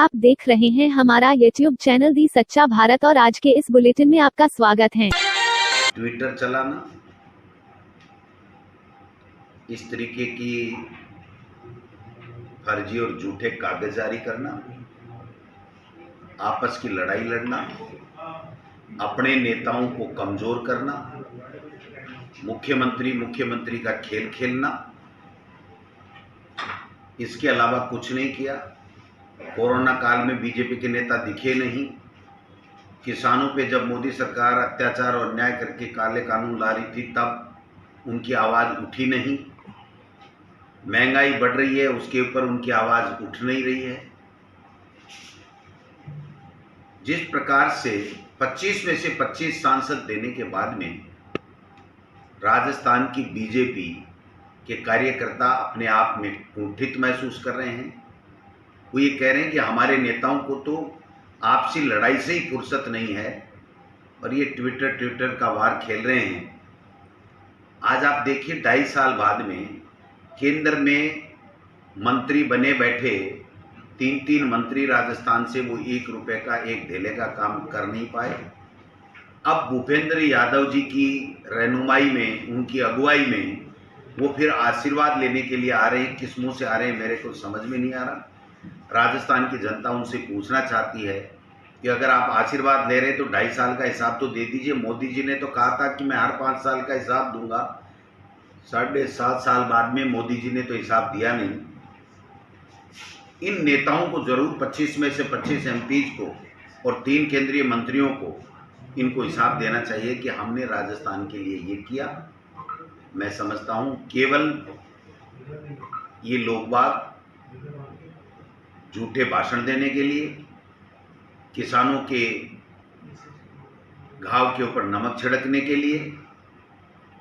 आप देख रहे हैं हमारा YouTube चैनल दी सच्चा भारत और आज के इस बुलेटिन में आपका स्वागत है। ट्विटर चलाना, इस तरीके की फर्जी और झूठे कागज जारी करना, आपस की लड़ाई लड़ना, अपने नेताओं को कमजोर करना, मुख्यमंत्री का खेल खेलना, इसके अलावा कुछ नहीं किया। कोरोना काल में बीजेपी के नेता दिखे नहीं। किसानों पे जब मोदी सरकार अत्याचार और अन्याय करके काले कानून ला रही थी तब उनकी आवाज़ उठी नहीं। महंगाई बढ़ रही है, उसके ऊपर उनकी आवाज़ उठ नहीं रही है। जिस प्रकार से 25 में से 25 सांसद देने के बाद में राजस्थान की बीजेपी के कार्यकर्ता अपने आप में कुंठित महसूस कर रहे हैं। वो ये कह रहे हैं कि हमारे नेताओं को तो आपसी लड़ाई से ही फुर्सत नहीं है और ये ट्विटर का वार खेल रहे हैं। आज आप देखिए 2.5 साल बाद में केंद्र में मंत्री बने बैठे 3 मंत्री राजस्थान से वो 1 रुपए का 1 धेले का काम कर नहीं पाए। अब भूपेंद्र यादव जी की रहनुमाई में, उनकी अगुवाई में वो फिर आशीर्वाद लेने के लिए आ रहे हैं। किस मुंह से आ रहे हैं मेरे को समझ में नहीं आ रहा। राजस्थान की जनता उनसे पूछना चाहती है कि अगर आप आशीर्वाद ले रहे तो 2.5 साल का हिसाब तो दे दीजिए। मोदी जी ने तो कहा था कि मैं हर 5 साल का हिसाब दूंगा। 7.5 साल बाद में मोदी जी ने तो हिसाब दिया नहीं। इन नेताओं को जरूर 25 में से 25 एमपीज को और 3 केंद्रीय मंत्रियों को इनको हिसाब देना चाहिए कि हमने राजस्थान के लिए ये किया। मैं समझता हूँ केवल ये लोग बाग झूठे भाषण देने के लिए, किसानों के घाव के ऊपर नमक छिड़कने के लिए,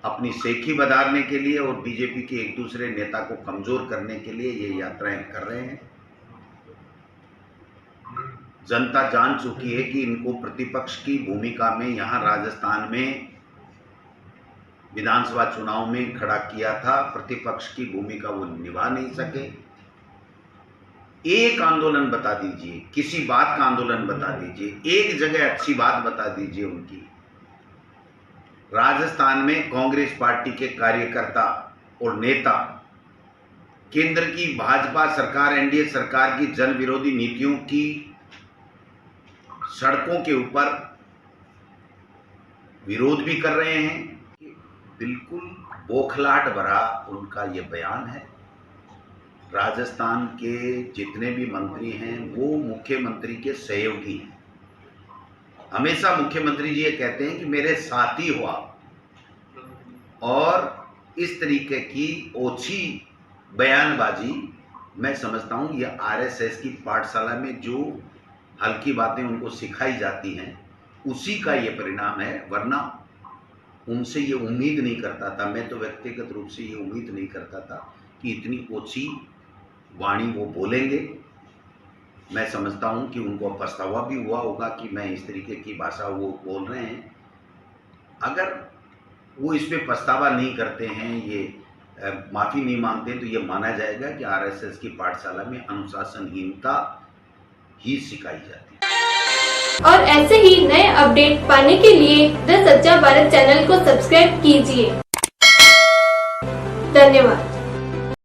अपनी सेखी बधारने के लिए और बीजेपी के एक दूसरे नेता को कमजोर करने के लिए ये यात्राएं कर रहे हैं। जनता जान चुकी है कि इनको प्रतिपक्ष की भूमिका में यहाँ राजस्थान में विधानसभा चुनाव में खड़ा किया था। प्रतिपक्ष की भूमिका वो निभा नहीं सके। एक आंदोलन बता दीजिए, किसी बात का आंदोलन बता दीजिए, एक जगह अच्छी बात बता दीजिए उनकी। राजस्थान में कांग्रेस पार्टी के कार्यकर्ता और नेता केंद्र की भाजपा सरकार, एनडीए सरकार की जन विरोधी नीतियों की सड़कों के ऊपर विरोध भी कर रहे हैं। बिल्कुल बौखलाहट भरा उनका ये बयान है। राजस्थान के जितने भी मंत्री हैं वो मुख्यमंत्री के सहयोगी हैं। हमेशा मुख्यमंत्री जी ये कहते हैं कि मेरे साथी हो आप, और इस तरीके की ओछी बयानबाजी मैं समझता हूँ ये आरएसएस की पाठशाला में जो हल्की बातें उनको सिखाई जाती हैं उसी का ये परिणाम है। वरना उनसे ये उम्मीद नहीं करता था, मैं तो व्यक्तिगत रूप से ये उम्मीद नहीं करता था कि इतनी ओछी वाणी वो बोलेंगे। मैं समझता हूँ कि उनको पछतावा भी हुआ होगा कि मैं इस तरीके की भाषा वो बोल रहे हैं। अगर वो इसमें पछतावा नहीं करते हैं, ये माफ़ी नहीं मांगते, तो ये माना जाएगा कि आरएसएस की पाठशाला में अनुशासनहीनता ही सिखाई जाती है। और ऐसे ही नए अपडेट पाने के लिए द सच्चा भारत चैनल को सब्सक्राइब कीजिए। धन्यवाद।